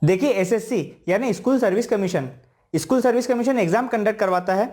देखिए एसएससी यानी school service commission exam conduct करवाता है।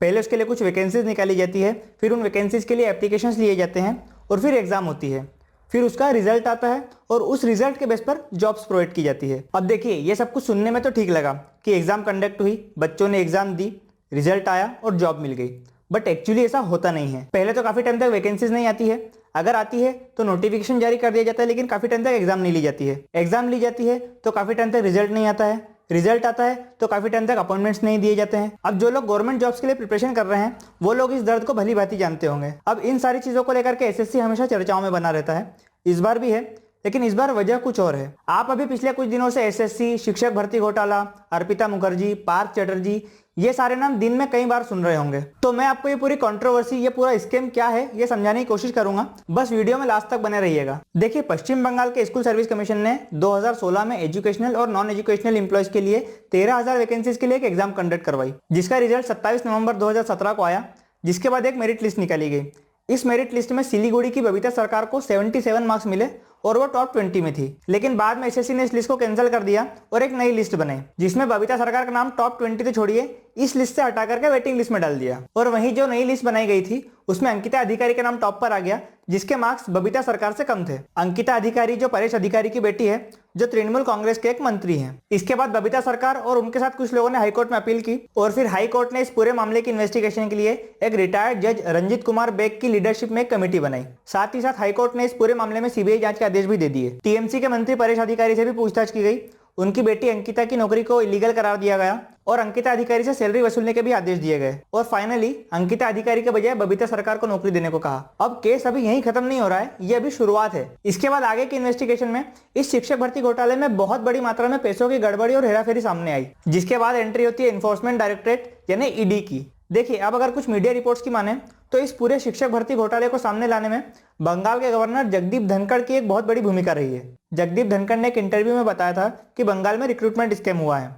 पहले उसके लिए कुछ वैकेंसीज निकाली जाती है, फिर उन वैकेंसीज के लिए एप्लीकेशंस लिए जाते हैं और फिर एग्जाम होती है। फिर उसका रिजल्ट आता है और उस रिजल्ट के बेस पर जॉब्स प्रोवाइड की जाती है। अब देखिए ये सब कुछ सुनने में तो ठीक लगा कि एग्जाम कंडक्ट हुई, बच्चों ने एग्जाम दी, रिजल्ट आया और जॉब मिल गई, बट एक्चुअली ऐसा होता नहीं है। पहले तो काफी टाइम तक वैकेंसीज नहीं आती है, अगर आती है तो नोटिफिकेशन जारी कर दिया जाता है, लेकिन काफी टाइम तक एग्जाम नहीं ली जाती है। एग्जाम ली जाती है तो काफी टाइम तक रिजल्ट नहीं आता है, रिजल्ट आता है तो काफी टाइम तक अपॉइंटमेंट्स नहीं दिए जाते हैं। अब जो लोग गवर्नमेंट जॉब्स के लिए प्रिपरेशन कर रहे हैं वो लोग इस दर्द को भली भांति जानते होंगे। अब इन सारी चीजों को लेकर के एसएससी हमेशा चर्चाओं में बना रहता है, इस बार भी है, लेकिन इस बार वजह कुछ और है। आप अभी पिछले कुछ दिनों से एसएससी, शिक्षक भर्ती घोटाला, अर्पिता मुखर्जी, पार्थ चटर्जी, ये सारे नाम दिन में कई बार सुन रहे होंगे। तो मैं आपको ये पूरी कंट्रोवर्सी, ये पूरा स्कैम क्या है, ये समझाने की कोशिश करूंगा। बस वीडियो में लास्ट तक बने रहिएगा। देखिए पश्चिम बंगाल के स्कूल सर्विस कमीशन ने 2016 में एजुकेशनल और नॉन एजुकेशनल एम्प्लॉयज के लिए 13,000 वैकेंसीज के लिए एक एग्जाम कंडक्ट करवाई, जिसका रिजल्ट 27 नवंबर 2017 को आया, जिसके बाद एक मेरिट लिस्ट निकाली गई। इस मेरिट लिस्ट में सिलीगुड़ी की बबीता सरकार को 77 मार्क्स मिले और वो टॉप 20 में थी। लेकिन बाद में एसएससी ने इस लिस्ट को कैंसिल कर दिया और एक नई लिस्ट बनाई, जिसमें बबीता सरकार का नाम टॉप 20 तो छोड़िए, इस लिस्ट से हटा करके वेटिंग लिस्ट में डाल दिया। और वहीं जो नई लिस्ट बनाई गई थी उसमें अंकिता अधिकारी का नाम टॉप पर आ गया, जिसके मार्क्स बबीता सरकार से कम थे। अंकिता अधिकारी जो परेश अधिकारी की बेटी है, जो तृणमूल कांग्रेस के एक मंत्री हैं। इसके बाद बबीता सरकार और उनके साथ कुछ लोगों ने हाईकोर्ट में अपील की और फिर हाईकोर्ट ने इस पूरे मामले की इन्वेस्टिगेशन के लिए एक रिटायर्ड जज रंजित कुमार बेग की लीडरशिप में एक कमेटी बनाई। साथ ही साथ हाईकोर्ट ने इस पूरे मामले में सीबीआई जांच के आदेश भी दे दिए। टीएमसी के मंत्री परेश अधिकारी से भी पूछताछ की गई, उनकी बेटी अंकिता की नौकरी को इलीगल करार दिया गया और अंकिता अधिकारी से सैलरी वसूलने के भी आदेश दिए गए और फाइनली अंकिता अधिकारी के बजाय बबीता सरकार को नौकरी देने को कहा। अब केस अभी यहीं खत्म नहीं हो रहा है, ये अभी शुरुआत है। इसके बाद आगे की इन्वेस्टिगेशन में इस शिक्षक भर्ती घोटाले में बहुत बड़ी मात्रा में पैसों की गड़बड़ी और हेराफेरी सामने आई, जिसके बाद एंट्री होती है एनफोर्समेंट डायरेक्टरेट यानी ईडी की। देखिए अब अगर कुछ मीडिया रिपोर्ट्स की माने तो इस पूरे शिक्षक भर्ती घोटाले को सामने लाने में बंगाल के गवर्नर जगदीप धनखड़ की एक बहुत बड़ी भूमिका रही है। जगदीप धनखड़ ने एक इंटरव्यू में बताया था कि बंगाल में रिक्रूटमेंट स्कैम हुआ है।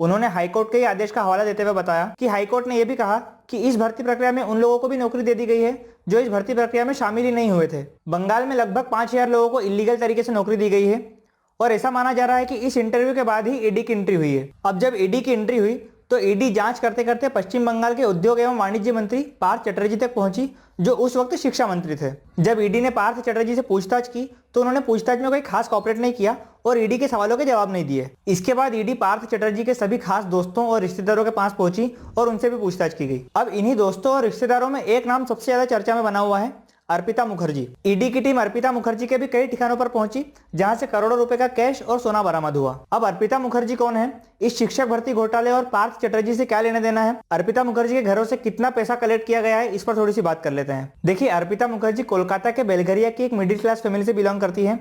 उन्होंने हाईकोर्ट के आदेश का हवाला देते हुए बताया कि हाईकोर्ट ने यह भी कहा कि इस भर्ती प्रक्रिया में उन लोगों को भी नौकरी दे दी गई है जो इस भर्ती प्रक्रिया में शामिल ही नहीं हुए थे। बंगाल में लगभग 5,000 लोगों को इलीगल तरीके से नौकरी दी गई है और ऐसा माना जा रहा है कि इस इंटरव्यू के बाद ही ईडी की एंट्री हुई है। अब जब ईडी की एंट्री हुई तो ईडी जांच करते करते पश्चिम बंगाल के उद्योग एवं वाणिज्य मंत्री पार्थ चटर्जी तक पहुंची, जो उस वक्त शिक्षा मंत्री थे। जब ईडी ने पार्थ चटर्जी से पूछताछ की तो उन्होंने पूछताछ में कोई खास कॉपरेट नहीं किया और ईडी के सवालों के जवाब नहीं दिए। इसके बाद ईडी पार्थ चटर्जी के सभी खास दोस्तों और रिश्तेदारों के पास पहुंची और उनसे भी पूछताछ की गई। अब इन्हीं दोस्तों और रिश्तेदारों में एक नाम सबसे ज्यादा चर्चा में बना हुआ है, अर्पिता मुखर्जी। ईडी की टीम अर्पिता मुखर्जी के भी कई ठिकानों पर पहुंची जहां से करोड़ों रुपए का कैश और सोना बरामद हुआ। अब अर्पिता मुखर्जी कौन है, इस शिक्षक भर्ती घोटाले और पार्थ चटर्जी से क्या लेना देना है, अर्पिता मुखर्जी के घरों से कितना पैसा कलेक्ट किया गया है, इस पर थोड़ी सी बात कर लेते हैं। देखिए अर्पिता मुखर्जी कोलकाता के बेलघरिया की एक मिडिल क्लास फैमिली से बिलोंग करती है।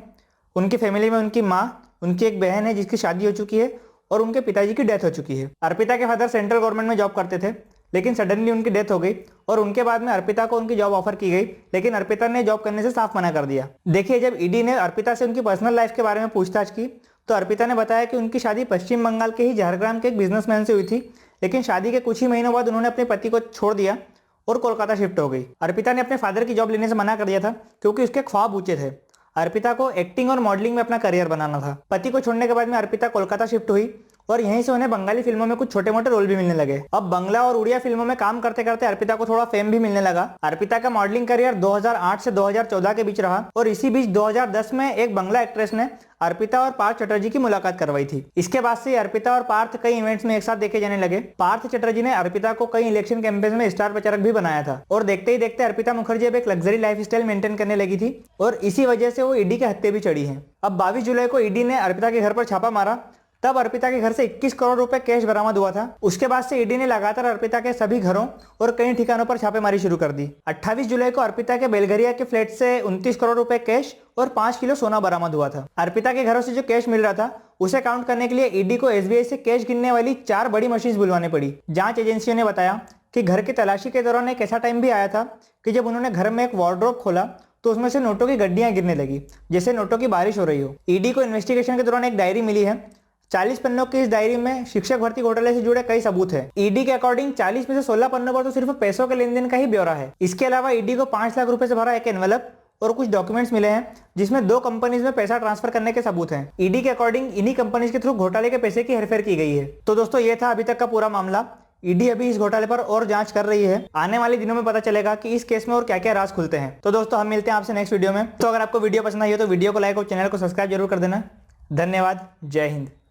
उनकी फैमिली में उनकी माँ, उनकी एक बहन है जिसकी शादी हो चुकी है और उनके पिताजी की डेथ हो चुकी है। अर्पिता के फादर सेंट्रल गवर्नमेंट में जॉब करते थे, लेकिन सडनली उनकी डेथ हो गई और उनके बाद में अर्पिता को उनकी जॉब ऑफर की गई, लेकिन अर्पिता ने जॉब करने से साफ मना कर दिया। देखिए जब ईडी ने अर्पिता से उनकी पर्सनल लाइफ के बारे में पूछताछ की तो अर्पिता ने बताया कि उनकी शादी पश्चिम बंगाल के ही झारग्राम के एक बिजनेसमैन से हुई थी, लेकिन शादी के कुछ ही महीनों बाद उन्होंने अपने पति को छोड़ दिया और कोलकाता शिफ्ट हो गई। अर्पिता ने अपने फादर की जॉब लेने से मना कर दिया था क्योंकि उसके ख्वाब ऊंचे थे। अर्पिता को एक्टिंग और मॉडलिंग में अपना करियर बनाना था। पति को छोड़ने के बाद में अर्पिता कोलकाता शिफ्ट हुई और यहीं से उन्हें बंगाली फिल्मों में कुछ छोटे मोटे रोल भी मिलने लगे। अब बंगला और उड़िया फिल्मों में काम करते करते अर्पिता को थोड़ा फेम भी मिलने लगा। अर्पिता का मॉडलिंग करियर 2008 से 2014 के बीच रहा और इसी बीच 2010 में एक बंगला एक्ट्रेस ने अर्पिता और पार्थ चटर्जी की मुलाकात करवाई थी। इसके बाद से अर्पिता और पार्थ कई इवेंट्स में एक साथ देखे जाने लगे। पार्थ चटर्जी ने अर्पिता को कई इलेक्शन कैंपेन में स्टार प्रचारक भी बनाया था और देखते ही देखते अर्पिता मुखर्जी अब एक लग्जरी लाइफ स्टाइल मेंटेन करने लगी थी और इसी वजह से वो ईडी के हत्थे भी चढ़ी है। अब 22 जुलाई को ईडी ने अर्पिता के घर पर छापा मारा, तब अर्पिता के घर से 21 करोड़ रुपए कैश बरामद हुआ था। उसके बाद से ईडी ने लगातार अर्पिता के सभी घरों और कई ठिकानों पर छापेमारी शुरू कर दी। 28 जुलाई को अर्पिता के बेलघरिया के फ्लैट से 29 करोड़ रुपए कैश और 5 किलो सोना बरामद हुआ था। अर्पिता के घरों से जो कैश मिल रहा था उसे काउंट करने के लिए ईडी को एसबीआई से कैश गिनने वाली 4 बड़ी मशीन बुलवानी पड़ी। जांच एजेंसियों ने बताया कि घर की तलाशी के दौरान एक ऐसा टाइम भी आया था कि जब उन्होंने घर में एक वार्डरोब खोला तो उसमें से नोटों की गड्डियां गिरने लगी, जैसे नोटों की बारिश हो रही हो। ईडी को इन्वेस्टिगेशन के दौरान एक डायरी मिली है। 40 पन्नों की इस डायरी में शिक्षक भर्ती घोटाले से जुड़े कई सबूत हैं। ईडी के अकॉर्डिंग 40 में से 16 पन्नों पर तो सिर्फ पैसों के लेन देन का ही ब्यौरा है। इसके अलावा ईडी को 5 लाख रुपए से भरा एक एनवेलप और कुछ डॉक्यूमेंट्स मिले हैं जिसमें 2 कंपनीज में पैसा ट्रांसफर करने के सबूत हैं। ईडी के अकॉर्डिंग इन्हीं कंपनीज के थ्रू घोटाले के पैसे की हेरफेर की गई है। तो दोस्तों ये था अभी तक का पूरा मामला। ईडी अभी इस घोटाले पर और जांच कर रही है। आने वाले दिनों में पता चलेगा कि इस केस में और क्या क्या राज खुलते हैं। तो दोस्तों हम मिलते हैं आपसे नेक्स्ट वीडियो में। तो अगर आपको वीडियो पसंद आई हो तो वीडियो को लाइक और चैनल को सब्सक्राइब जरूर कर देना। धन्यवाद। जय हिंद।